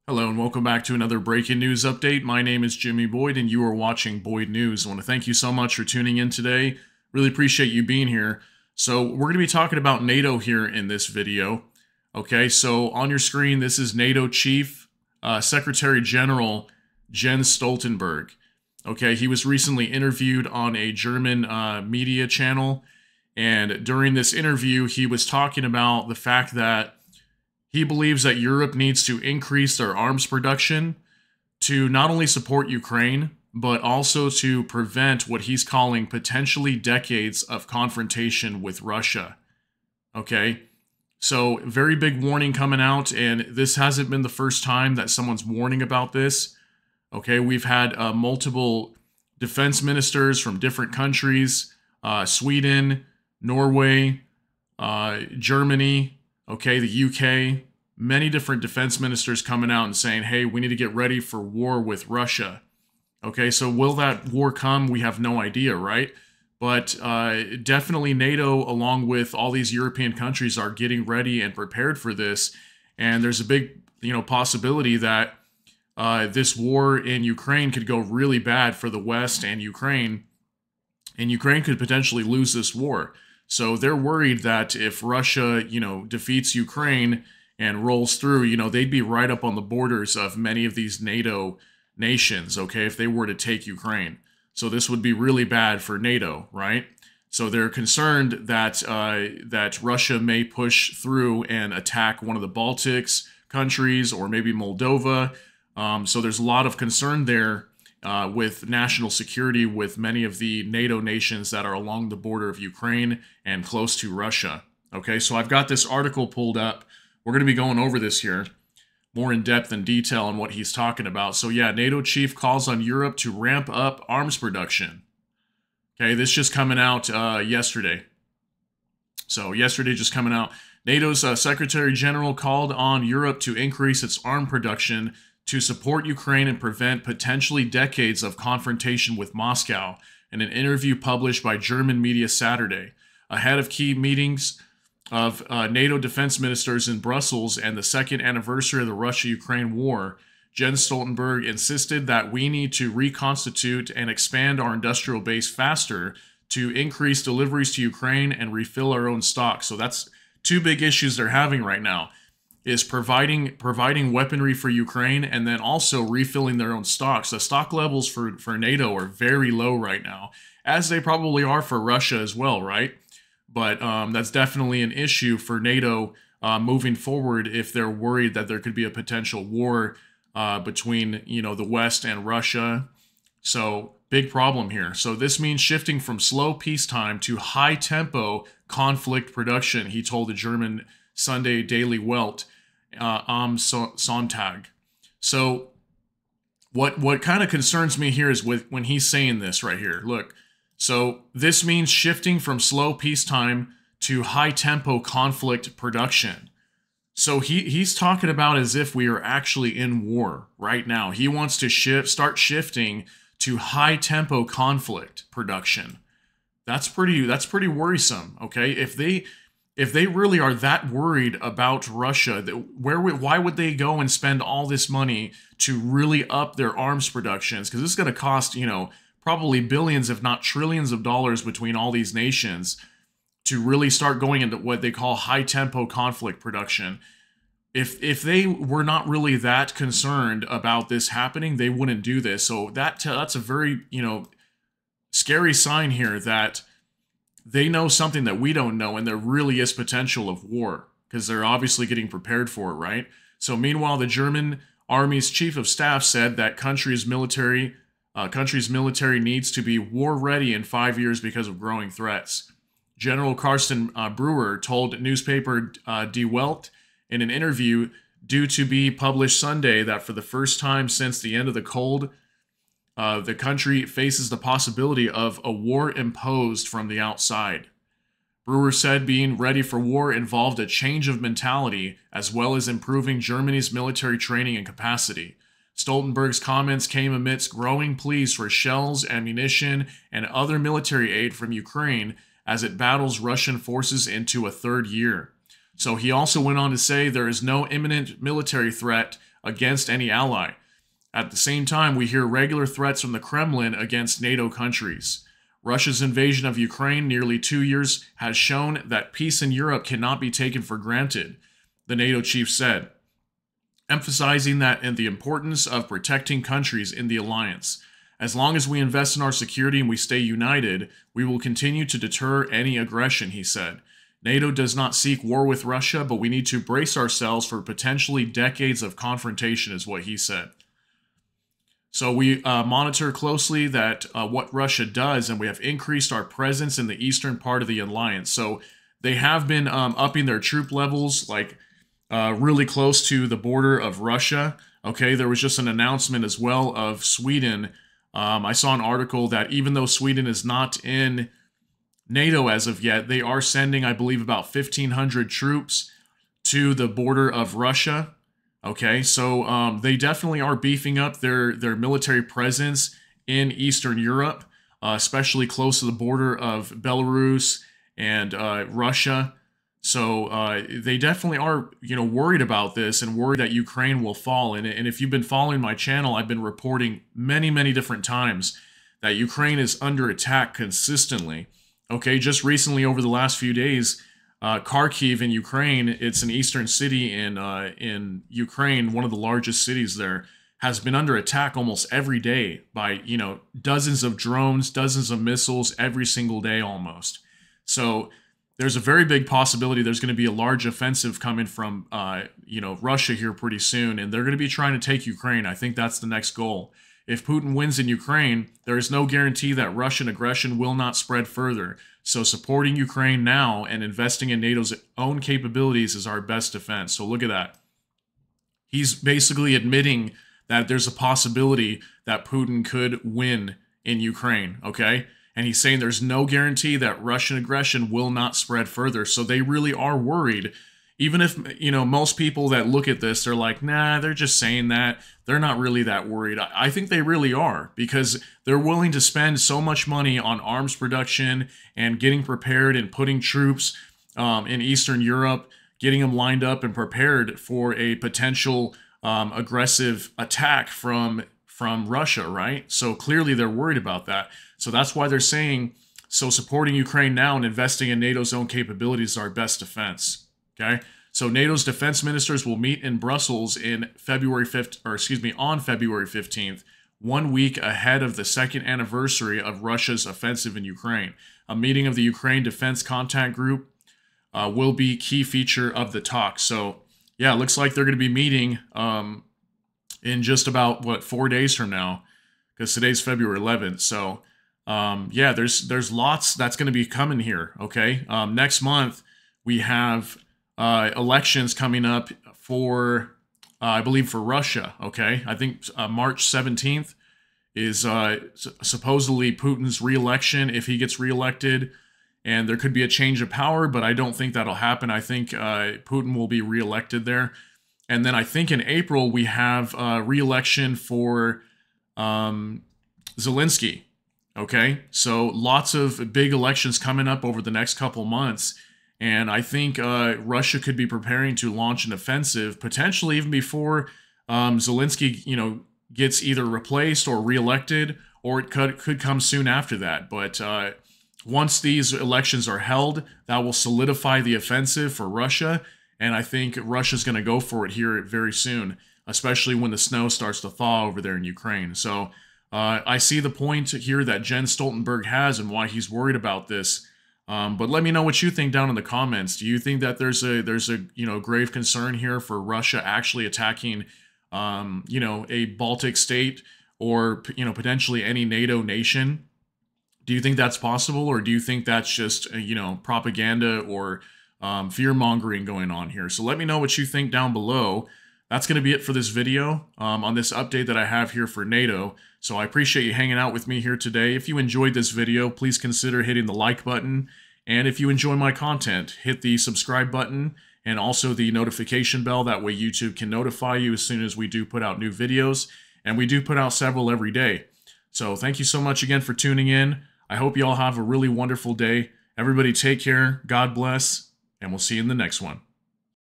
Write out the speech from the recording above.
Hello and welcome back to another breaking news update. My name is Jimmy Boyd and you are watching Boyd News. I want to thank you so much for tuning in today. Really appreciate you being here. So we're going to be talking about NATO here in this video. Okay, so on your screen, this is NATO Chief Secretary General Jens Stoltenberg. Okay, he was recently interviewed on a German media channel, and during this interview, he was talking about the fact that he believes that Europe needs to increase their arms production to not only support Ukraine, but also to prevent what he's calling potentially decades of confrontation with Russia. Okay? So, very big warning coming out, and this hasn't been the first time that someone's warning about this. Okay, we've had multiple defense ministers from different countries, Sweden, Norway, Germany, okay, the UK, many different defense ministers coming out and saying, hey, we need to get ready for war with Russia. Okay, so will that war come? We have no idea, right? But definitely NATO, along with all these European countries, are getting ready and prepared for this. And there's a big, possibility that this war in Ukraine could go really bad for the West and Ukraine could potentially lose this war. So they're worried that if Russia, defeats Ukraine and rolls through, they'd be right up on the borders of many of these NATO nations, okay, if they were to take Ukraine. So this would be really bad for NATO, right? So they're concerned that that Russia may push through and attack one of the Baltics countries or maybe Moldova. So there's a lot of concern there with national security with many of the NATO nations that are along the border of Ukraine and close to Russia. Okay, so I've got this article pulled up. We're going to be going over this here more in depth and detail on what he's talking about. So yeah, NATO chief calls on Europe to ramp up arms production. Okay, this just coming out yesterday. So yesterday just coming out. NATO's Secretary General called on Europe to increase its arms production to support Ukraine and prevent potentially decades of confrontation with Moscow in an interview published by German media Saturday. Ahead of key meetings of NATO defense ministers in Brussels and the second anniversary of the Russia-Ukraine war, Jens Stoltenberg insisted that we need to reconstitute and expand our industrial base faster to increase deliveries to Ukraine and refill our own stock. So that's two big issues they're having right now, is providing weaponry for Ukraine and then also refilling their own stocks. The stock levels for NATO are very low right now, as they probably are for Russia as well, right? But that's definitely an issue for NATO moving forward if they're worried that there could be a potential war between, the West and Russia. So big problem here. So this means shifting from slow peacetime to high-tempo conflict production, he told the German Sunday Daily Welt am Sonntag. So what kind of concerns me here is when he's saying this right here. Look, so this means shifting from slow peacetime to high-tempo conflict production. So he's talking about as if we are actually in war right now. He wants to start shifting to high-tempo conflict production. That's pretty worrisome, okay? If they really are that worried about Russia, why would they go and spend all this money to really up their arms productions? Because this is going to cost, probably billions, if not trillions of dollars between all these nations to really start going into what they call high-tempo conflict production. If they were not really that concerned about this happening, they wouldn't do this. So that's a very, scary sign here that they know something that we don't know, and there really is potential of war because they're obviously getting prepared for it, right? So meanwhile, the German Army's chief of staff said that country's military needs to be war ready in 5 years because of growing threats. General Carsten Brewer told newspaper Die Welt in an interview due to be published Sunday that for the first time since the end of the Cold, the country faces the possibility of a war imposed from the outside. Brewer said being ready for war involved a change of mentality as well as improving Germany's military training and capacity. Stoltenberg's comments came amidst growing pleas for shells, ammunition, and other military aid from Ukraine as it battles Russian forces into a third year. So he also went on to say there is no imminent military threat against any ally. At the same time, we hear regular threats from the Kremlin against NATO countries. Russia's invasion of Ukraine nearly 2 years has shown that peace in Europe cannot be taken for granted, the NATO chief said, emphasizing that and the importance of protecting countries in the alliance. As long as we invest in our security and we stay united, we will continue to deter any aggression, he said. NATO does not seek war with Russia, but we need to brace ourselves for potentially decades of confrontation, is what he said. So we monitor closely that what Russia does, and we have increased our presence in the eastern part of the alliance. So they have been upping their troop levels, like really close to the border of Russia. Okay, there was just an announcement as well of Sweden. I saw an article that even though Sweden is not in NATO as of yet, they are sending, I believe, about 1,500 troops to the border of Russia. Okay, so they definitely are beefing up their military presence in Eastern Europe, especially close to the border of Belarus and Russia. So they definitely are, worried about this and worried that Ukraine will fall. And if you've been following my channel, I've been reporting many, many different times that Ukraine is under attack consistently. Okay, just recently over the last few days, Kharkiv in Ukraine, it's an eastern city in Ukraine, one of the largest cities there, has been under attack almost every day by, dozens of drones, dozens of missiles every single day almost. So there's a very big possibility there's going to be a large offensive coming from, Russia here pretty soon, and they're going to be trying to take Ukraine. I think that's the next goal. If Putin wins in Ukraine, there is no guarantee that Russian aggression will not spread further. So supporting Ukraine now and investing in NATO's own capabilities is our best defense. So look at that. He's basically admitting that there's a possibility that Putin could win in Ukraine, okay? And he's saying there's no guarantee that Russian aggression will not spread further. So they really are worried. Even if, most people that look at this, they're like, nah, they're just saying that. They're not really that worried. I think they really are, because they're willing to spend so much money on arms production and getting prepared and putting troops in Eastern Europe, getting them lined up and prepared for a potential aggressive attack from Russia, right? So clearly they're worried about that. So that's why they're saying, so supporting Ukraine now and investing in NATO's own capabilities is our best defense. Okay, so NATO's defense ministers will meet in Brussels on February 15th, 1 week ahead of the second anniversary of Russia's offensive in Ukraine. A meeting of the Ukraine Defense Contact Group will be key feature of the talk. So, yeah, it looks like they're going to be meeting in just about, 4 days from now, because today's February 11th. So, yeah, there's lots that's going to be coming here, okay? Next month, we have elections coming up for, I believe, for Russia, okay? I think March 17th is supposedly Putin's re-election, if he gets re-elected, and there could be a change of power, but I don't think that'll happen. I think Putin will be re-elected there. And then I think in April, we have re-election for Zelensky, okay? So lots of big elections coming up over the next couple months. And I think Russia could be preparing to launch an offensive, potentially even before Zelensky, gets either replaced or reelected, or it could come soon after that. But once these elections are held, that will solidify the offensive for Russia. And I think Russia's going to go for it here very soon, especially when the snow starts to thaw over there in Ukraine. So I see the point here that Jens Stoltenberg has and why he's worried about this. But let me know what you think down in the comments. Do you think that there's a grave concern here for Russia actually attacking a Baltic state or potentially any NATO nation? Do you think that's possible, or do you think that's just propaganda or fear-mongering going on here? So let me know what you think down below. That's going to be it for this video on this update that I have here for NATO. So I appreciate you hanging out with me here today. If you enjoyed this video, please consider hitting the like button. And if you enjoy my content, hit the subscribe button and also the notification bell. That way YouTube can notify you as soon as we do put out new videos. And we do put out several every day. So thank you so much again for tuning in. I hope you all have a really wonderful day. Everybody take care, God bless, and we'll see you in the next one.